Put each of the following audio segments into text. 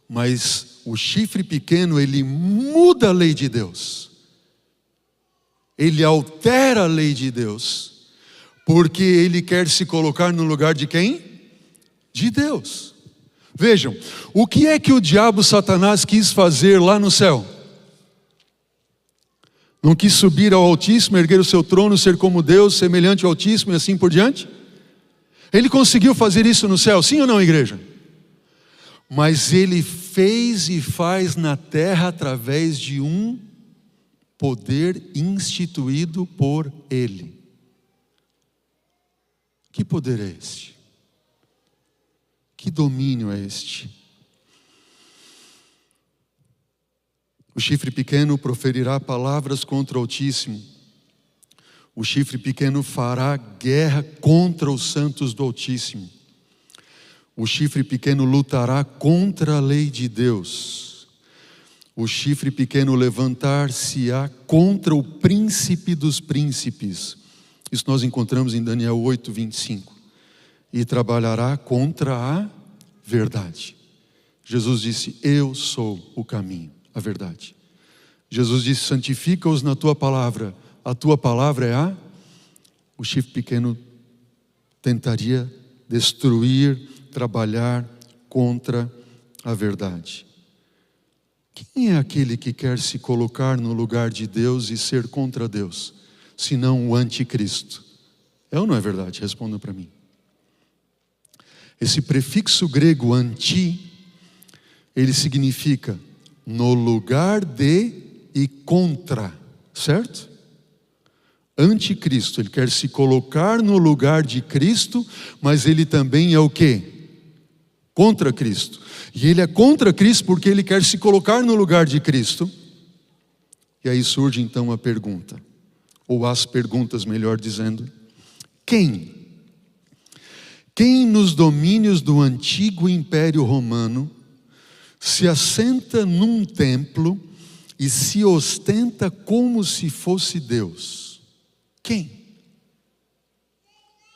Mas o chifre pequeno, ele muda a lei de Deus. Ele altera a lei de Deus. Porque ele quer se colocar no lugar de quem? De Deus. Vejam, o que é que o diabo Satanás quis fazer lá no céu? Não quis subir ao Altíssimo, erguer o seu trono, ser como Deus, semelhante ao Altíssimo e assim por diante? Ele conseguiu fazer isso no céu, sim ou não, igreja? Mas ele fez e faz na terra através de um poder instituído por ele. Que poder é este? Que domínio é este? O chifre pequeno proferirá palavras contra o Altíssimo. O chifre pequeno fará guerra contra os santos do Altíssimo. O chifre pequeno lutará contra a lei de Deus. O chifre pequeno levantar-se-á contra o príncipe dos príncipes. Isso nós encontramos em Daniel 8:25. E trabalhará contra a verdade. Jesus disse: eu sou o caminho, a verdade. Jesus disse: santifica-os na tua palavra. A tua palavra é a... O chifre pequeno tentaria destruir, trabalhar contra a verdade. Quem é aquele que quer se colocar no lugar de Deus e ser contra Deus, senão o anticristo? É ou não é verdade? Respondam para mim. Esse prefixo grego anti, ele significa no lugar de e contra, certo? Anticristo, ele quer se colocar no lugar de Cristo, mas ele também é o quê? Contra Cristo. E ele é contra Cristo porque ele quer se colocar no lugar de Cristo. E aí surge então a pergunta, ou as perguntas, melhor dizendo: quem nos domínios do antigo Império Romano se assenta num templo e se ostenta como se fosse Deus? Quem?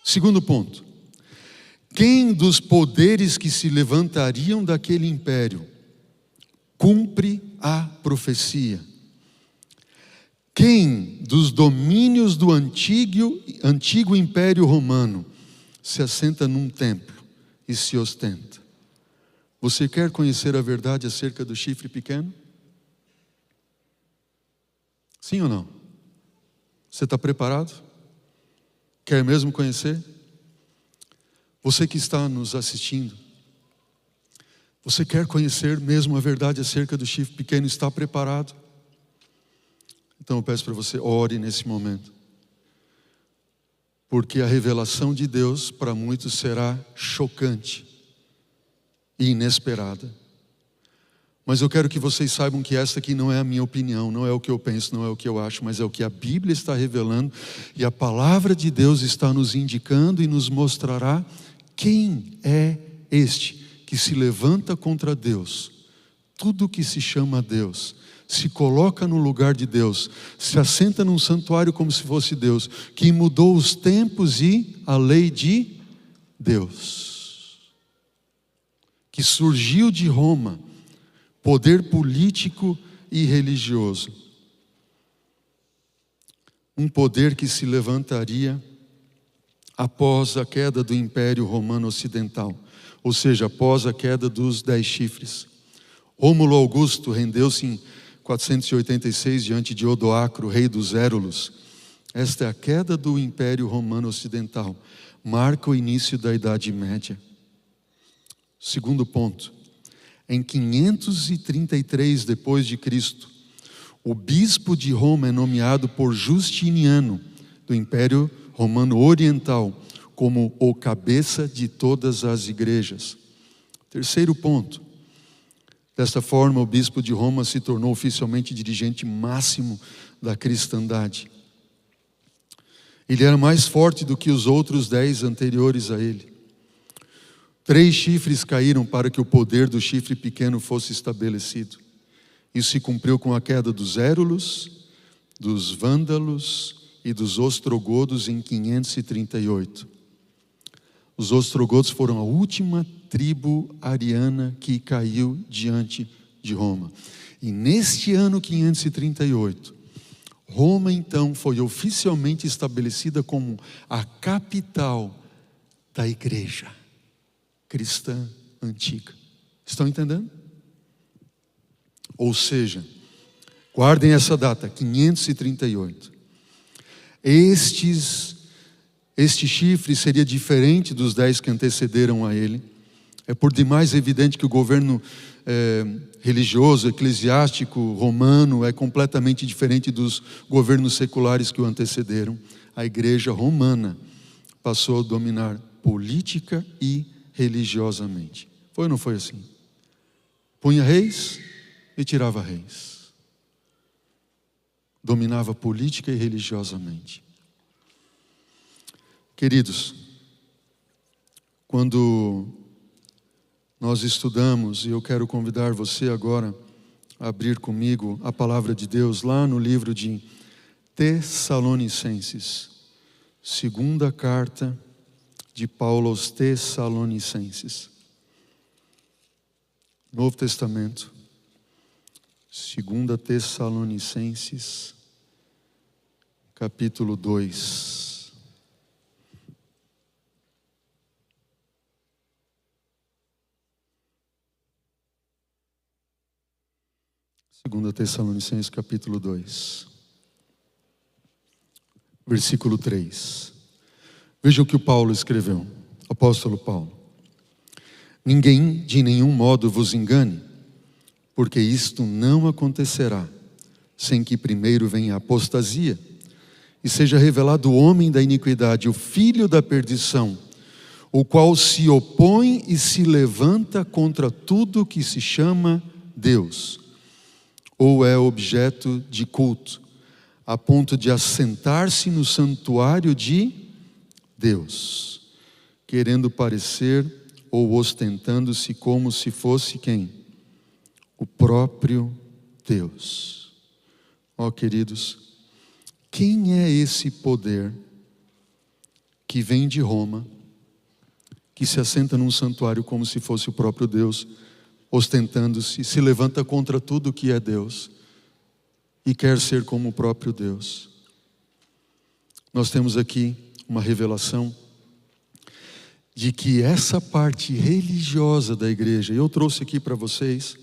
Segundo ponto: quem dos poderes que se levantariam daquele império cumpre a profecia? Quem dos domínios do antigo Império Romano se assenta num templo e se ostenta? Você quer conhecer a verdade acerca do chifre pequeno? Sim ou não? Você está preparado? Quer mesmo conhecer? Você que está nos assistindo, você quer conhecer mesmo a verdade acerca do chifre pequeno? Está preparado? Então eu peço para você, ore nesse momento. Porque a revelação de Deus para muitos será chocante e inesperada. Mas eu quero que vocês saibam que esta aqui não é a minha opinião, não é o que eu penso, não é o que eu acho, mas é o que a Bíblia está revelando, e a palavra de Deus está nos indicando e nos mostrará quem é este que se levanta contra Deus. Tudo que se chama Deus, se coloca no lugar de Deus, se assenta num santuário como se fosse Deus, que mudou os tempos e a lei de Deus, que surgiu de Roma, poder político e religioso. Um poder que se levantaria após a queda do Império Romano Ocidental, ou seja, após a queda dos 10 chifres. Rômulo Augusto rendeu-se em 486 diante de Odoacro, rei dos Érulos. Esta é a queda do Império Romano Ocidental, marca o início da Idade Média. Segundo ponto: em 533 depois de Cristo, o bispo de Roma é nomeado por Justiniano, do Império Romano Oriental, como o cabeça de todas as igrejas. Terceiro ponto: desta forma, o bispo de Roma se tornou oficialmente dirigente máximo da cristandade. Ele era mais forte do que os outros 10 anteriores a ele. 3 chifres caíram para que o poder do chifre pequeno fosse estabelecido. Isso se cumpriu com a queda dos Érulos, dos Vândalos e dos Ostrogodos em 538. Os ostrogodos foram a última tribo ariana que caiu diante de Roma. E neste ano 538, Roma então foi oficialmente estabelecida como a capital da igreja cristã antiga. Estão entendendo? Ou seja, guardem essa data, 538. Este chifre seria diferente dos 10 que antecederam a ele. É por demais evidente que o governo religioso, eclesiástico, romano é completamente diferente dos governos seculares que o antecederam. A igreja romana passou a dominar política e religiosamente. Foi ou não foi assim? Punha reis e tirava reis. Dominava política e religiosamente. Queridos, quando nós estudamos, e eu quero convidar você agora a abrir comigo a palavra de Deus lá no livro de Tessalonicenses, segunda carta de Paulo aos Tessalonicenses, Novo Testamento, segunda Tessalonicenses, capítulo 2. Segunda Tessalonicenses, capítulo 2, versículo 3. Veja o que o Paulo escreveu, apóstolo Paulo. Ninguém de nenhum modo vos engane, porque isto não acontecerá, sem que primeiro venha a apostasia, e seja revelado o homem da iniquidade, o filho da perdição, o qual se opõe e se levanta contra tudo que se chama Deus, ou é objeto de culto, a ponto de assentar-se no santuário de Deus, querendo parecer ou ostentando-se como se fosse quem? O próprio Deus. Ó queridos, quem é esse poder que vem de Roma, que se assenta num santuário como se fosse o próprio Deus, ostentando-se, se levanta contra tudo que é Deus e quer ser como o próprio Deus? Nós temos aqui uma revelação de que essa parte religiosa da igreja, eu trouxe aqui para vocês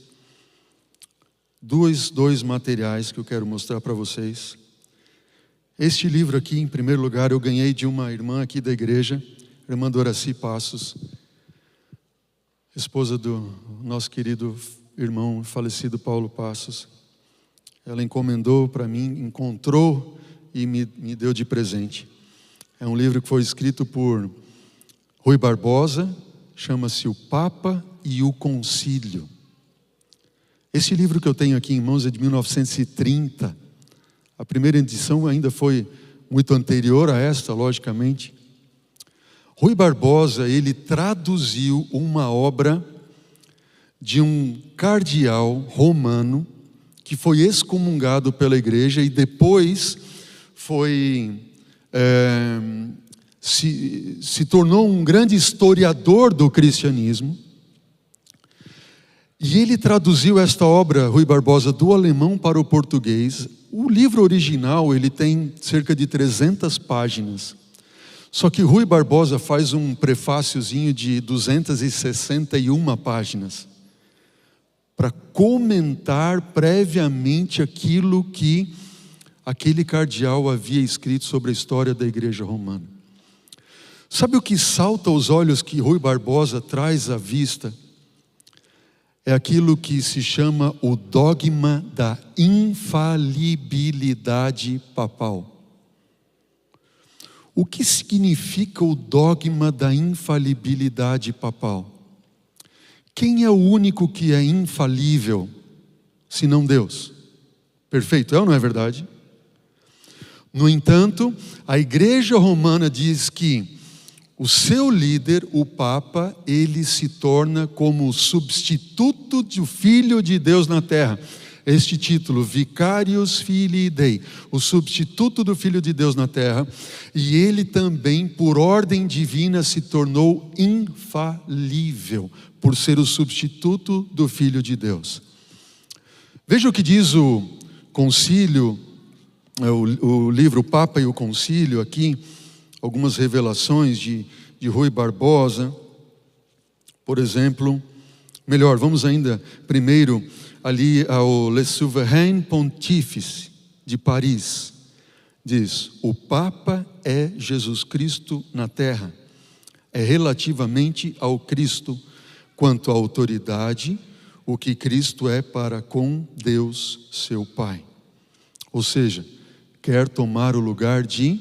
dois materiais que eu quero mostrar para vocês. Este livro aqui, em primeiro lugar, eu ganhei de uma irmã aqui da igreja, irmã Doraci Passos, esposa do nosso querido irmão falecido Paulo Passos. Ela encomendou para mim, encontrou e me deu de presente. É um livro que foi escrito por Rui Barbosa, chama-se O Papa e o Concílio. Esse livro que eu tenho aqui em mãos é de 1930. A primeira edição ainda foi muito anterior a esta, logicamente. Rui Barbosa, ele traduziu uma obra de um cardeal romano que foi excomungado pela igreja e depois se tornou um grande historiador do cristianismo. E ele traduziu esta obra, Rui Barbosa, do alemão para o português. O livro original, ele tem cerca de 300 páginas. Só que Rui Barbosa faz um prefáciozinho de 261 páginas para comentar previamente aquilo que aquele cardeal havia escrito sobre a história da igreja romana. Sabe o que salta aos olhos que Rui Barbosa traz à vista? É aquilo que se chama o dogma da infalibilidade papal. O que significa o dogma da infalibilidade papal? Quem é o único que é infalível, senão Deus? Perfeito, é ou não é verdade? No entanto, a igreja romana diz que o seu líder, o Papa, ele se torna como o substituto do Filho de Deus na terra. este título, Vicarius Filii Dei, o substituto do Filho de Deus na terra, e ele também, por ordem divina, se tornou infalível, por ser o substituto do Filho de Deus. Veja o que diz o concílio, o livro O Papa e o Concílio aqui, algumas revelações de Rui Barbosa, por exemplo. Melhor, vamos ainda primeiro ali ao Le Souverain Pontífice de Paris. Diz: o Papa é Jesus Cristo na terra, é relativamente ao Cristo, quanto à autoridade, o que Cristo é para com Deus seu Pai. Ou seja, quer tomar o lugar de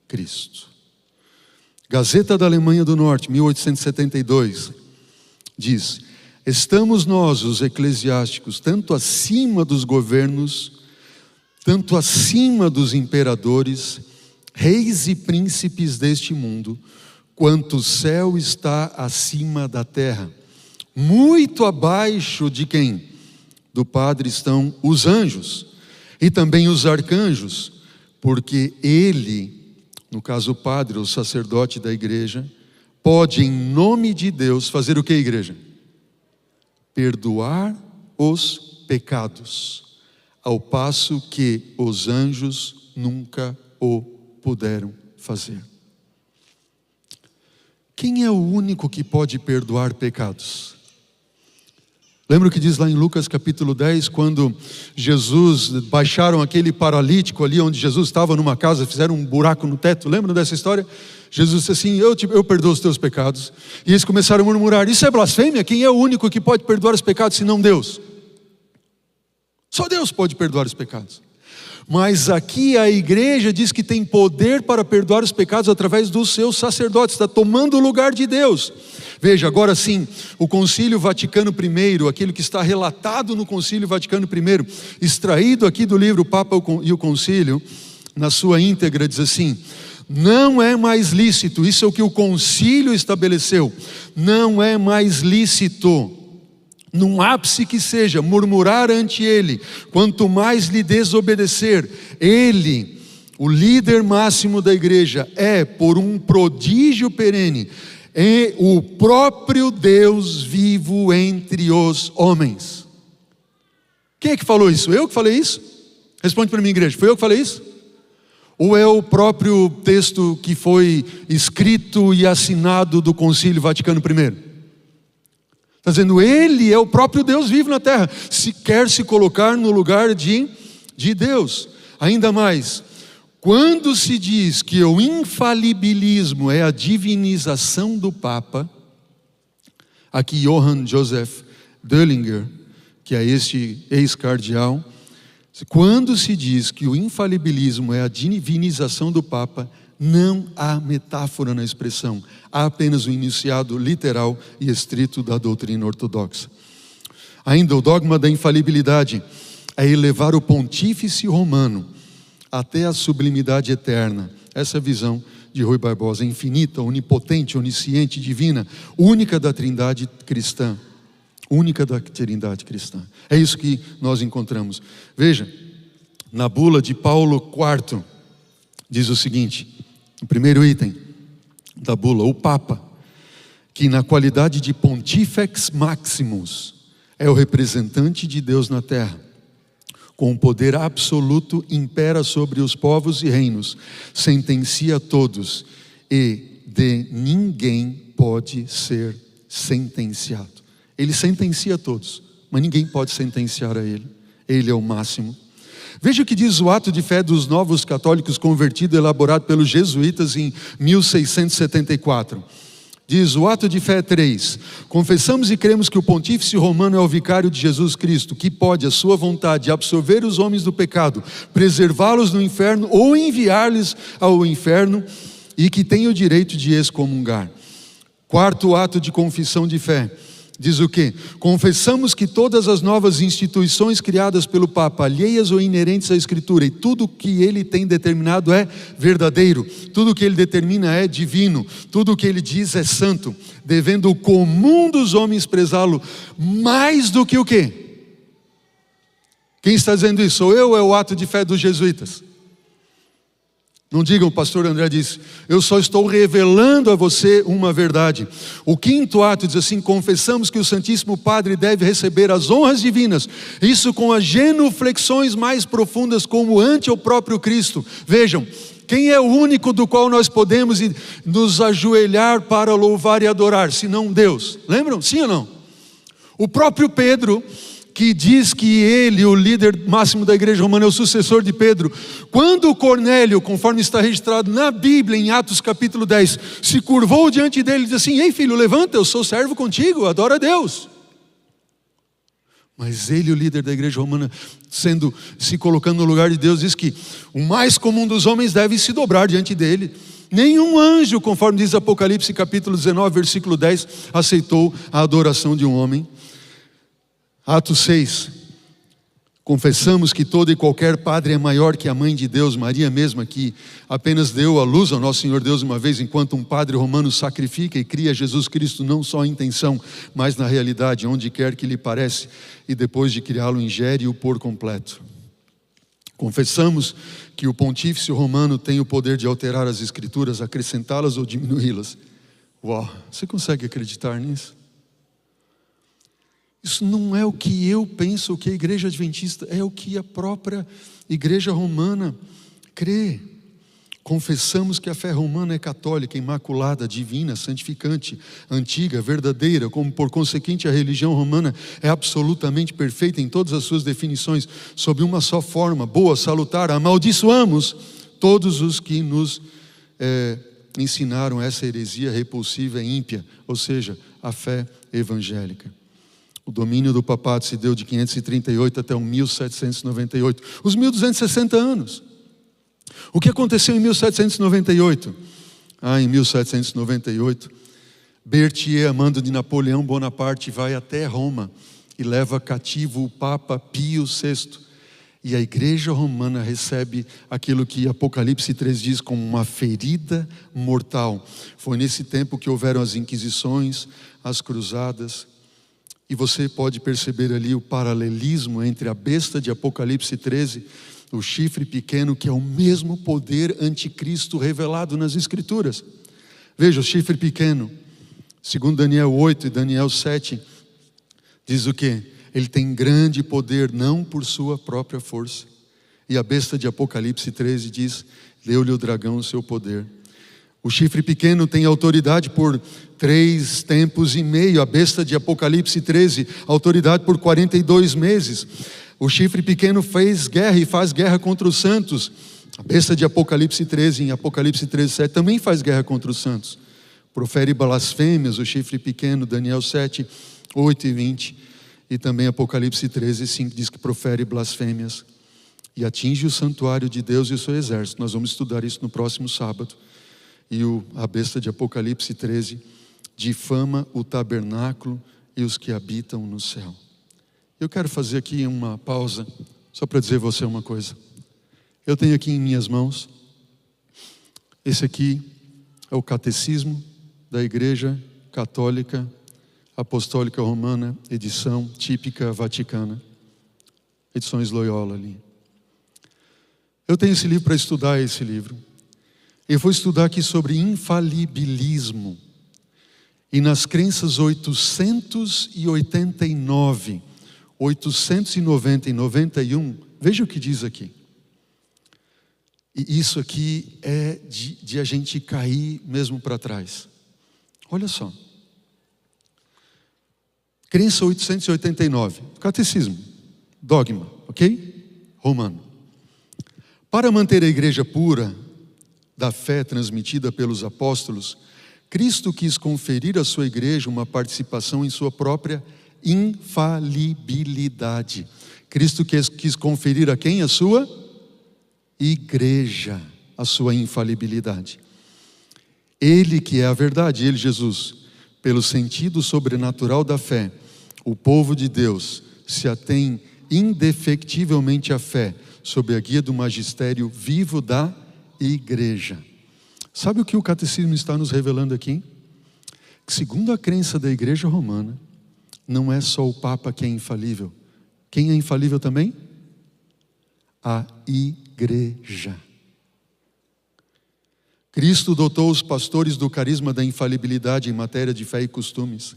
Cristo. Gazeta da Alemanha do Norte, 1872, diz: estamos nós, os eclesiásticos, tanto acima dos governos, tanto acima dos imperadores, reis e príncipes deste mundo, quanto o céu está acima da terra. Muito abaixo de quem? Do Padre estão os anjos e também os arcanjos, porque ele, no caso o Padre, o sacerdote da igreja, pode em nome de Deus fazer o que, igreja? Perdoar os pecados, ao passo que os anjos nunca o puderam fazer. Quem é o único que pode perdoar pecados? Lembra o que diz lá em Lucas capítulo 10, quando Jesus, baixaram aquele paralítico ali onde Jesus estava numa casa, fizeram um buraco no teto, lembram dessa história? Jesus disse assim: eu perdoo os teus pecados. E eles começaram a murmurar: isso é blasfêmia? Quem é o único que pode perdoar os pecados senão Deus? Só Deus pode perdoar os pecados. Mas aqui a igreja diz que tem poder para perdoar os pecados através dos seus sacerdotes, está tomando o lugar de Deus. Veja, agora sim, o Concílio Vaticano I, aquilo que está relatado no Concílio Vaticano I, extraído aqui do livro O Papa e o Concílio, na sua íntegra, diz assim: não é mais lícito, isso é o que o Concílio estabeleceu, não é mais lícito, num ápice que seja, murmurar ante ele, quanto mais lhe desobedecer. Ele, o líder máximo da igreja, é, por um prodígio perene, é o próprio Deus vivo entre os homens. Quem é que falou isso? Eu que falei isso? Responde para mim, igreja, foi eu que falei isso? Ou é o próprio texto que foi escrito e assinado do Concílio Vaticano I? Está dizendo, ele é o próprio Deus vivo na terra, se quer se colocar no lugar de Deus. Ainda mais, quando se diz que o infalibilismo é a divinização do Papa, aqui Johann Joseph Döllinger, que é este ex-cardeal, quando se diz que o infalibilismo é a divinização do Papa, não há metáfora na expressão, há apenas o enunciado literal e estrito da doutrina ortodoxa. Ainda o dogma da infalibilidade é elevar o pontífice romano até a sublimidade eterna. Essa é a visão de Rui Barbosa, infinita, onipotente, onisciente, divina, única da Trindade cristã. Única da Trindade cristã. É isso que nós encontramos. Veja, na bula de Paulo IV, diz o seguinte, o primeiro item da bula: o Papa, que na qualidade de Pontifex Maximus, é o representante de Deus na terra, com o poder absoluto, impera sobre os povos e reinos, sentencia a todos, e de ninguém pode ser sentenciado. Ele sentencia a todos, mas ninguém pode sentenciar a ele. Ele é o máximo. Veja o que diz o ato de fé dos novos católicos convertidos, elaborado pelos jesuítas em 1674. Diz o ato de fé 3: confessamos e cremos que o pontífice romano é o vicário de Jesus Cristo, que pode, à sua vontade, absolver os homens do pecado, preservá-los do inferno ou enviar-lhes ao inferno, e que tem o direito de excomungar. Quarto ato de confissão de fé. Diz o quê? Confessamos que todas as novas instituições criadas pelo Papa, alheias ou inerentes à Escritura, e tudo que ele tem determinado é verdadeiro, tudo que ele determina é divino, tudo que ele diz é santo, devendo o comum dos homens prezá-lo mais do que o quê? Quem está dizendo isso? Sou eu ou é o ato de fé dos jesuítas? Não digam, o pastor André disse, eu só estou revelando a você uma verdade. O quinto ato diz assim: confessamos que o Santíssimo Padre deve receber as honras divinas, isso com as genuflexões mais profundas como ante o próprio Cristo. Vejam, quem é o único do qual nós podemos nos ajoelhar para louvar e adorar, senão Deus? Lembram? Sim ou não? O próprio Pedro, que diz que ele, o líder máximo da igreja romana, é o sucessor de Pedro. Quando Cornélio, conforme está registrado na Bíblia, em Atos capítulo 10, se curvou diante dele e disse assim: ei filho, levanta, eu sou servo contigo, adora a Deus. Mas ele, o líder da igreja romana, se colocando no lugar de Deus, diz que o mais comum dos homens deve se dobrar diante dele. Nenhum anjo, conforme diz Apocalipse capítulo 19, versículo 10, aceitou a adoração de um homem. Atos 6, confessamos que todo e qualquer padre é maior que a mãe de Deus, Maria mesma, que apenas deu a luz ao nosso Senhor Deus uma vez, enquanto um padre romano sacrifica e cria Jesus Cristo não só em intenção, mas na realidade, onde quer que lhe parece, e depois de criá-lo ingere-o por completo. Confessamos que o pontífice romano tem o poder de alterar as escrituras, acrescentá-las ou diminuí-las. Uau, você consegue acreditar nisso? Isso não é o que eu penso, o que a igreja adventista, é o que a própria igreja romana crê. Confessamos que a fé romana é católica, imaculada, divina, santificante, antiga, verdadeira, como por consequente a religião romana é absolutamente perfeita em todas as suas definições, sob uma só forma, boa, salutar. Amaldiçoamos todos os que nos ensinaram essa heresia repulsiva e ímpia, ou seja, a fé evangélica. O domínio do papado se deu de 538 até 1798, os 1260 anos. O que aconteceu em 1798? Em 1798, Berthier, a mando de Napoleão Bonaparte, vai até Roma e leva cativo o Papa Pio VI. E a igreja romana recebe aquilo que Apocalipse 3 diz como uma ferida mortal. Foi nesse tempo que houveram as inquisições, as cruzadas. E você pode perceber ali o paralelismo entre a besta de Apocalipse 13, o chifre pequeno, que é o mesmo poder anticristo revelado nas Escrituras. Veja, o chifre pequeno, segundo Daniel 8 e Daniel 7, diz o quê? Ele tem grande poder, não por sua própria força. E a besta de Apocalipse 13 diz: deu-lhe o dragão o seu poder. O chifre pequeno tem autoridade por 3 tempos e meio. A besta de Apocalipse 13, autoridade por 42 meses. O chifre pequeno fez guerra e faz guerra contra os santos. A besta de Apocalipse 13, em Apocalipse 13, 7, também faz guerra contra os santos. Profere blasfêmias, o chifre pequeno, Daniel 7, 8 e 20. E também Apocalipse 13, 5 diz que profere blasfêmias. E atinge o santuário de Deus e o seu exército. Nós vamos estudar isso no próximo sábado. E a besta de Apocalipse 13 difama o tabernáculo e os que habitam no céu. Eu quero fazer aqui uma pausa, só para dizer a você uma coisa. Eu tenho aqui em minhas mãos, esse aqui é o Catecismo da Igreja Católica Apostólica Romana, edição típica vaticana, edições Loyola ali. Eu tenho esse livro para estudar esse livro. Eu vou estudar aqui sobre infalibilismo. E nas crenças 889, 890 e 91, veja o que diz aqui. E isso aqui é de a gente cair mesmo para trás. Olha só. Crença 889, catecismo, dogma, ok? Romano. Para manter a igreja pura da fé transmitida pelos apóstolos, Cristo quis conferir à sua igreja uma participação em sua própria infalibilidade. Cristo quis conferir a quem? A sua igreja, a sua infalibilidade. Ele que é a verdade, ele, Jesus, pelo sentido sobrenatural da fé, o povo de Deus se atém indefectivelmente à fé, sob a guia do magistério vivo da igreja. Sabe o que o catecismo está nos revelando aqui? Que segundo a crença da igreja romana, não é só o Papa que é infalível. Quem é infalível também? a igreja. Cristo dotou os pastores do carisma da infalibilidade em matéria de fé e costumes.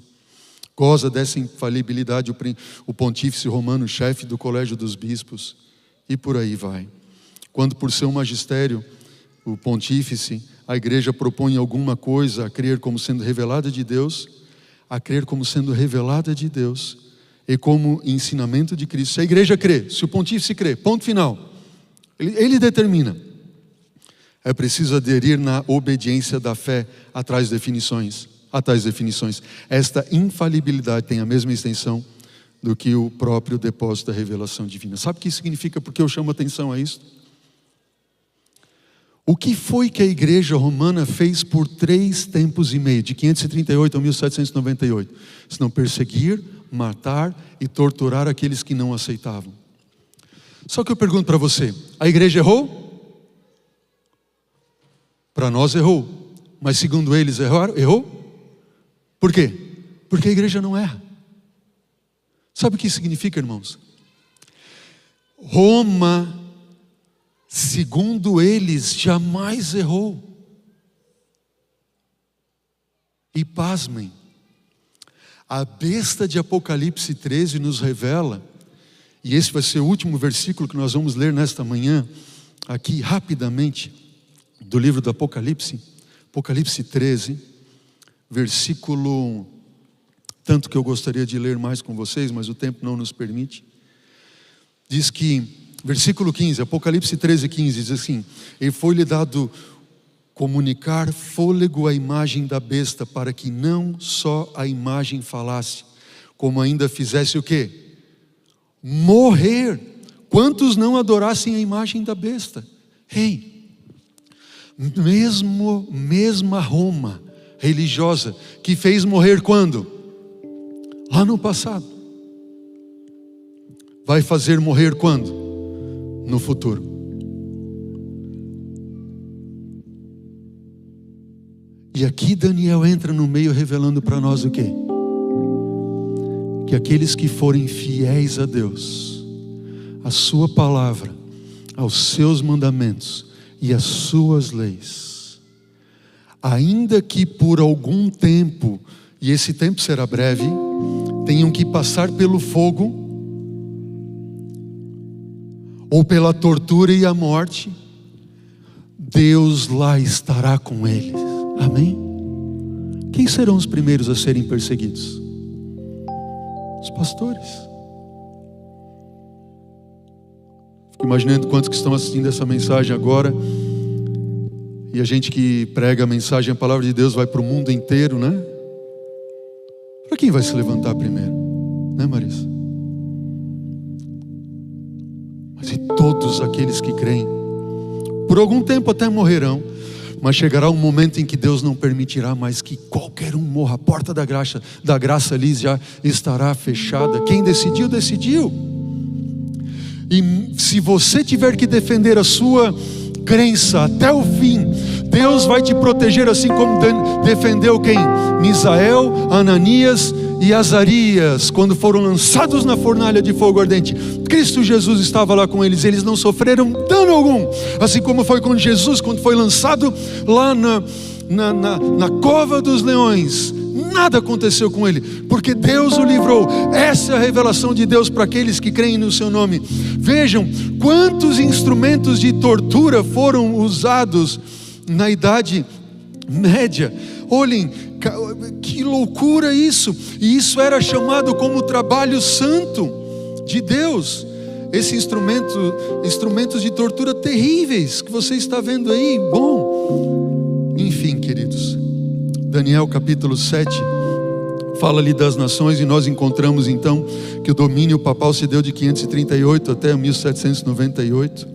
Goza dessa infalibilidade o pontífice romano, chefe do colégio dos bispos, e por aí vai. Quando por seu magistério, o pontífice, a igreja propõe alguma coisa a crer como sendo revelada de Deus, a crer como sendo revelada de Deus e como ensinamento de Cristo. Se a igreja crê, se o pontífice crê, ponto final, ele determina. É preciso aderir na obediência da fé a tais definições. Esta infalibilidade tem a mesma extensão do que o próprio depósito da revelação divina. Sabe o que isso significa? Porque eu chamo atenção a isso? O que foi que a igreja romana fez por 3 tempos e meio, de 538 a 1798? Se não perseguir, matar e torturar aqueles que não aceitavam. Só que eu pergunto para você, a igreja errou? Para nós errou, mas segundo eles errou? Por quê? Porque a igreja não erra. Sabe o que isso significa, irmãos? Roma, segundo eles, jamais errou. E pasmem, a besta de Apocalipse 13 nos revela, e esse vai ser o último versículo que nós vamos ler nesta manhã, aqui rapidamente, do livro do Apocalipse, Apocalipse 13, versículo, tanto que eu gostaria de ler mais com vocês, mas o tempo não nos permite. Diz que, versículo 15, Apocalipse 13, 15, diz assim: e foi-lhe dado comunicar fôlego à imagem da besta, para que não só a imagem falasse, como ainda fizesse o quê? Morrer quantos não adorassem a imagem da besta. Mesma Roma religiosa que fez morrer quando? Lá no passado. Vai fazer morrer quando? No futuro. E aqui Daniel entra no meio revelando para nós o quê? Que aqueles que forem fiéis a Deus, a sua palavra, aos seus mandamentos e às suas leis, ainda que por algum tempo, e esse tempo será breve, tenham que passar pelo fogo, ou pela tortura e a morte, Deus lá estará com eles. Amém? Quem serão os primeiros a serem perseguidos? Os pastores. Fico imaginando quantos que estão assistindo essa mensagem agora, e a gente que prega a mensagem, a palavra de Deus vai para o mundo inteiro, né? Para quem vai se levantar primeiro? Né, Marisa? Mas e todos aqueles que creem, por algum tempo até morrerão, mas chegará um momento em que Deus não permitirá mais que qualquer um morra. A porta da graça ali já estará fechada. Quem decidiu, decidiu. E se você tiver que defender a sua crença até o fim, Deus vai te proteger, assim como defendeu quem? Misael, Ananias e Azarias, quando foram lançados na fornalha de fogo ardente. Cristo Jesus estava lá com eles, eles não sofreram dano algum, assim como foi com Jesus, quando foi lançado lá na cova dos leões. Nada aconteceu com ele, porque Deus o livrou. Essa é a revelação de Deus para aqueles que creem no seu nome. Vejam quantos instrumentos de tortura foram usados na Idade Média. Olhem, que loucura isso. E isso era chamado como trabalho santo de Deus. Esse instrumentos de tortura terríveis que você está vendo aí. Bom, enfim, queridos, Daniel capítulo 7 fala ali das nações, e nós encontramos então que o domínio papal se deu de 538 até 1798.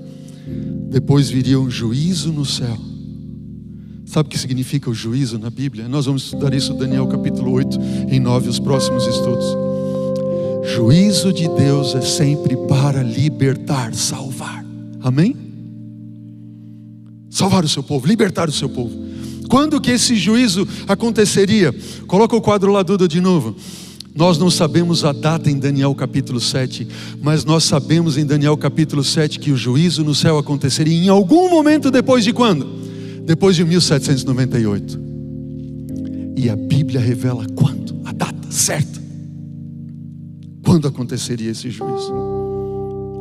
Depois viria um juízo no céu. Sabe o que significa o juízo na Bíblia? Nós vamos estudar isso, Daniel capítulo 8 e 9, os próximos estudos. Juízo de Deus é sempre para libertar, salvar. Amém? Salvar o seu povo, libertar o seu povo. Quando que esse juízo aconteceria? Coloca o quadro lá, Duda, de novo. Nós não sabemos a data em Daniel capítulo 7, mas nós sabemos em Daniel capítulo 7 que o juízo no céu aconteceria em algum momento depois de quando? Depois de 1798. E a Bíblia revela quando? A data certa. Quando aconteceria esse juízo?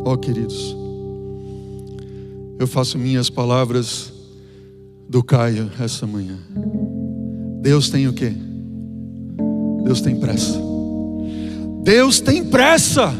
Ó, queridos, eu faço minhas palavras do Caio essa manhã. Deus tem o quê? Deus tem pressa. Deus tem pressa.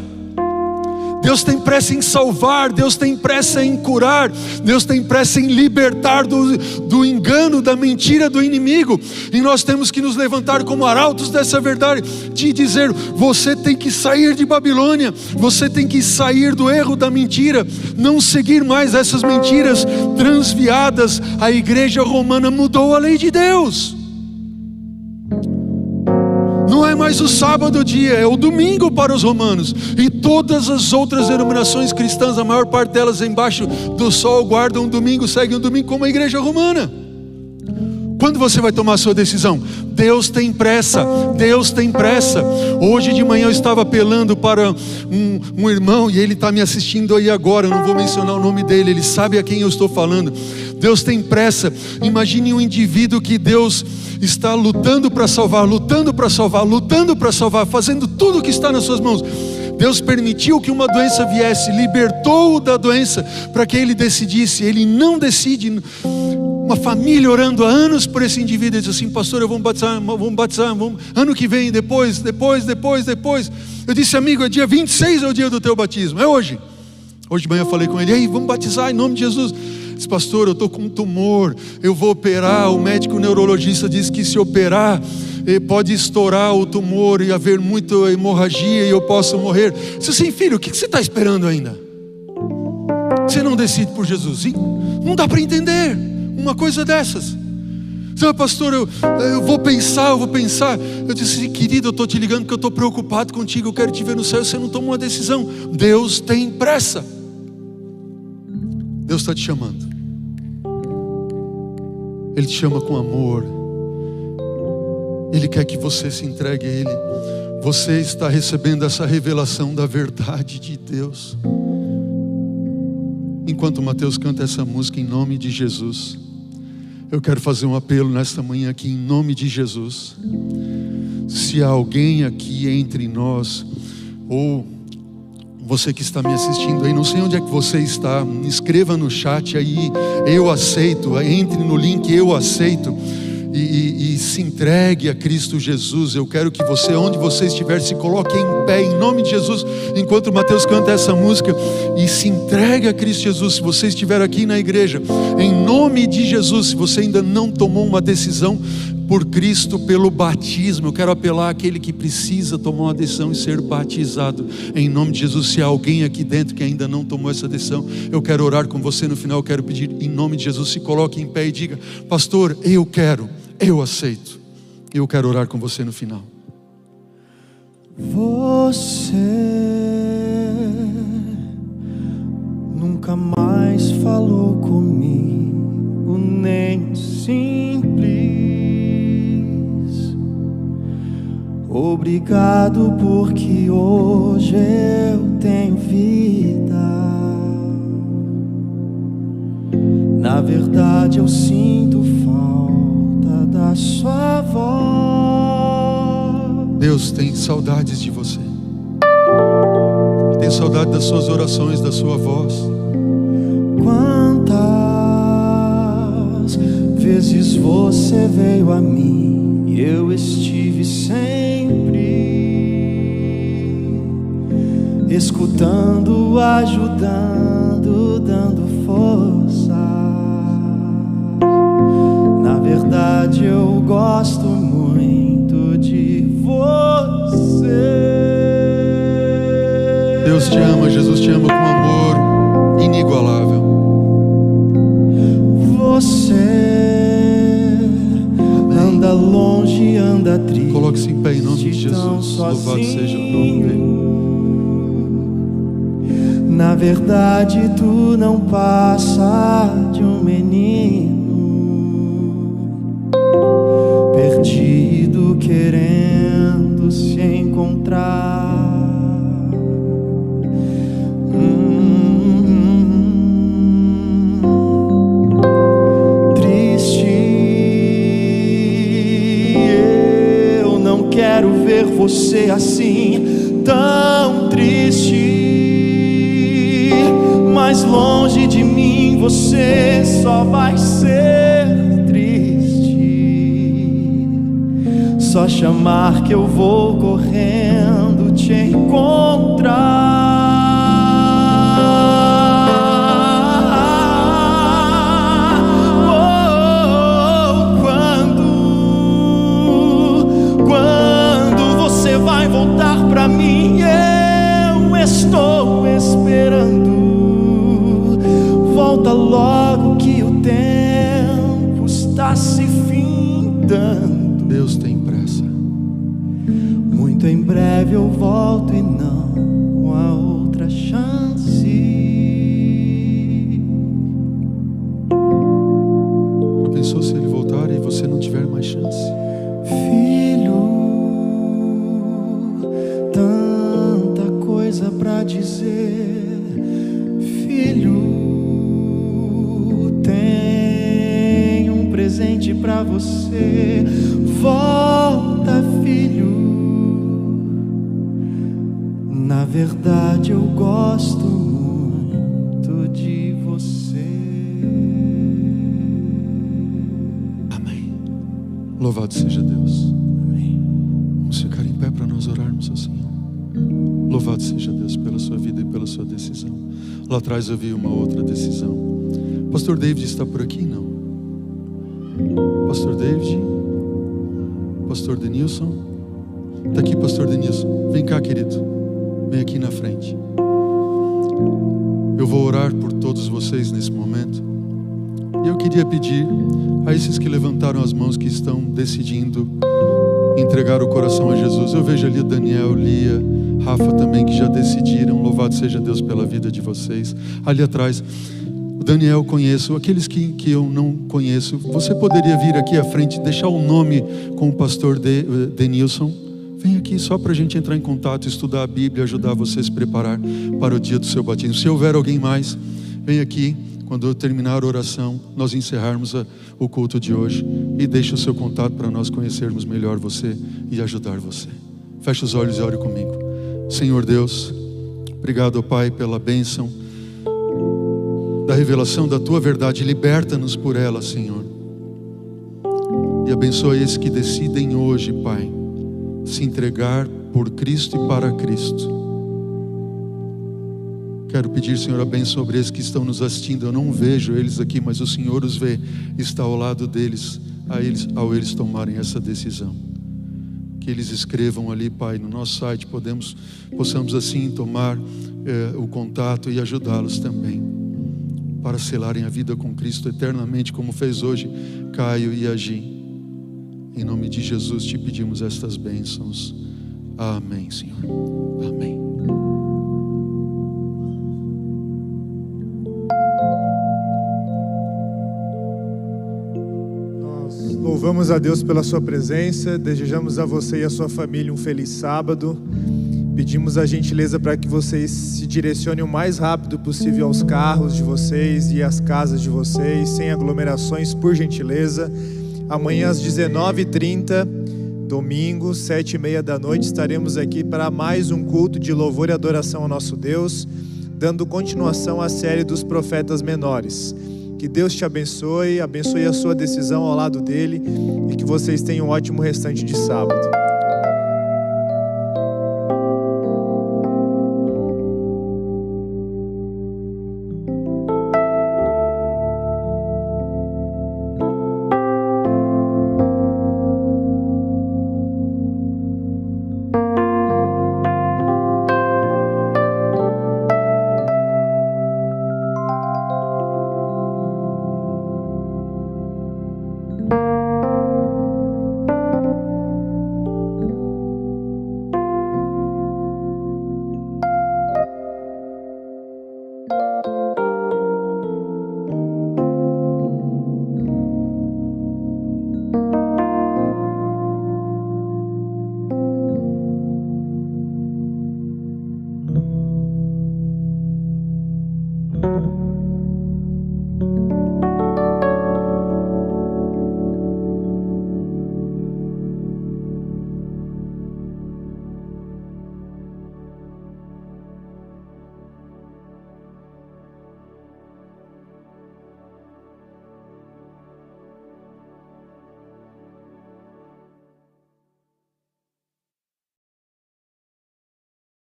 Deus tem pressa em salvar. Deus tem pressa em curar. Deus tem pressa em libertar do engano, da mentira do inimigo. E nós temos que nos levantar como arautos dessa verdade, de dizer: você tem que sair de Babilônia, você tem que sair do erro da mentira, não seguir mais essas mentiras transviadas. A igreja romana mudou a lei de Deus. Não é mais o sábado o dia, é o domingo para os romanos. E todas as outras denominações cristãs, a maior parte delas embaixo do sol, guardam um domingo, seguem um domingo como a igreja romana. Quando você vai tomar a sua decisão? Deus tem pressa, Deus tem pressa. Hoje de manhã eu estava apelando para um irmão, e ele está me assistindo aí agora, eu não vou mencionar o nome dele, ele sabe a quem eu estou falando. Deus tem pressa. Imagine um indivíduo que Deus está lutando para salvar, lutando para salvar, lutando para salvar, fazendo tudo o que está nas suas mãos. Deus permitiu que uma doença viesse, libertou-o da doença, para que ele decidisse. Ele não decide. Uma família orando há anos por esse indivíduo, ele diz assim: pastor, eu vou batizar, ano que vem, depois. Eu disse: amigo, é dia 26, é o dia do teu batismo, é hoje. Hoje de manhã eu falei com ele: ei, vamos batizar em nome de Jesus. Disse: pastor, eu estou com um tumor, eu vou operar. O médico neurologista disse que se operar pode estourar o tumor e haver muita hemorragia e eu posso morrer. Eu disse assim: filho, o que você está esperando ainda? Você não decide por Jesus? Não dá para entender uma coisa dessas. Sabe, pastor, eu vou pensar. Eu disse: querido, eu estou te ligando porque eu estou preocupado contigo, eu quero te ver no céu. Você não tomou uma decisão. Deus tem pressa. Deus está te chamando. Ele te chama com amor. Ele quer que você se entregue a Ele. Você está recebendo essa revelação da verdade de Deus. Enquanto o Mateus canta essa música em nome de Jesus, eu quero fazer um apelo nesta manhã aqui em nome de Jesus. Se há alguém aqui entre nós, ou você que está me assistindo aí, não sei onde é que você está, escreva no chat aí: eu aceito. Entre no link eu aceito e se entregue a Cristo Jesus. Eu quero que você, onde você estiver, se coloque em pé em nome de Jesus, enquanto o Mateus canta essa música, e se entregue a Cristo Jesus. Se você estiver aqui na igreja, em nome de Jesus, se você ainda não tomou uma decisão por Cristo pelo batismo, eu quero apelar àquele que precisa tomar uma decisão e ser batizado em nome de Jesus. Se há alguém aqui dentro que ainda não tomou essa decisão, eu quero orar com você no final. Eu quero pedir em nome de Jesus, se coloque em pé e diga: pastor, eu quero, eu aceito. Eu quero orar com você no final. Você nunca mais falou comigo, nem simples. Obrigado porque hoje eu tenho vida. Na verdade eu sinto falta da sua voz. Deus tem saudades de você. Ele tem saudade das suas orações, da sua voz. Quantas vezes você veio a mim e eu estive sempre escutando, ajudando, dando força. Na verdade eu gosto muito de você. Deus te ama, Jesus te ama com amor inigualável. Você anda longe, anda triste. Coloque-se em pé em nome de Jesus. Louvado seja o nome dele. Na verdade tu não passa de um menino perdido, querendo chance encontrar. Quero ver você assim, tão triste. Mas longe de mim você só vai ser triste. Só chamar que eu vou correndo te encontrar. Vai voltar pra mim, eu estou esperando. Volta logo que o tempo está se findando. Deus tem pressa. Muito em breve eu volto e não há outra chance. Pensou se ele voltar e você não tiver mais chance? Pra dizer, filho, tenho um presente pra você. Volta, filho. Na verdade eu gosto muito de você. Amém. Louvado seja Deus. Amém. Vamos ficar em pé para nós orarmos ao Senhor. Louvado seja Deus pela sua vida e pela sua decisão. Lá atrás eu vi uma outra decisão. Pastor David está por aqui? Não. Pastor David? Pastor Denilson? Está aqui, Pastor Denilson. Vem cá, querido. Vem aqui na frente. Eu vou orar por todos vocês nesse momento. E eu queria pedir a esses que levantaram as mãos, que estão decidindo entregar o coração a Jesus. Eu vejo ali o Daniel, Lia, Rafa também, que já decidiram. Louvado seja Deus pela vida de vocês. Ali atrás, o Daniel conheço. Aqueles que eu não conheço, você poderia vir aqui à frente, deixar o nome com o pastor Denilson. Vem aqui só para a gente entrar em contato, estudar a Bíblia, ajudar você a se preparar para o dia do seu batismo. Se houver alguém mais, vem aqui. Quando eu terminar a oração, nós encerrarmos o culto de hoje, e deixe o seu contato para nós conhecermos melhor você e ajudar você. Feche os olhos e ore comigo. Senhor Deus, obrigado, Pai, pela bênção da revelação da Tua verdade. Liberta-nos por ela, Senhor. E abençoa esses que decidem hoje, Pai, se entregar por Cristo e para Cristo. Quero pedir, Senhor, a bênção sobre esses que estão nos assistindo. Eu não vejo eles aqui, mas o Senhor os vê, está ao lado deles, ao eles tomarem essa decisão. Que eles escrevam ali, Pai, no nosso site, possamos assim tomar o contato e ajudá-los também, para selarem a vida com Cristo eternamente, como fez hoje Caio e Agi. Em nome de Jesus te pedimos estas bênçãos. Amém, Senhor. Amém. Louvamos a Deus pela sua presença, desejamos a você e a sua família um feliz sábado. Pedimos a gentileza para que vocês se direcionem o mais rápido possível aos carros de vocês e às casas de vocês, sem aglomerações, por gentileza. Amanhã às 19h30, domingo, 7h30 da noite, estaremos aqui para mais um culto de louvor e adoração ao nosso Deus, dando continuação à série dos profetas menores. Que Deus te abençoe a sua decisão ao lado dele, e que vocês tenham um ótimo restante de sábado.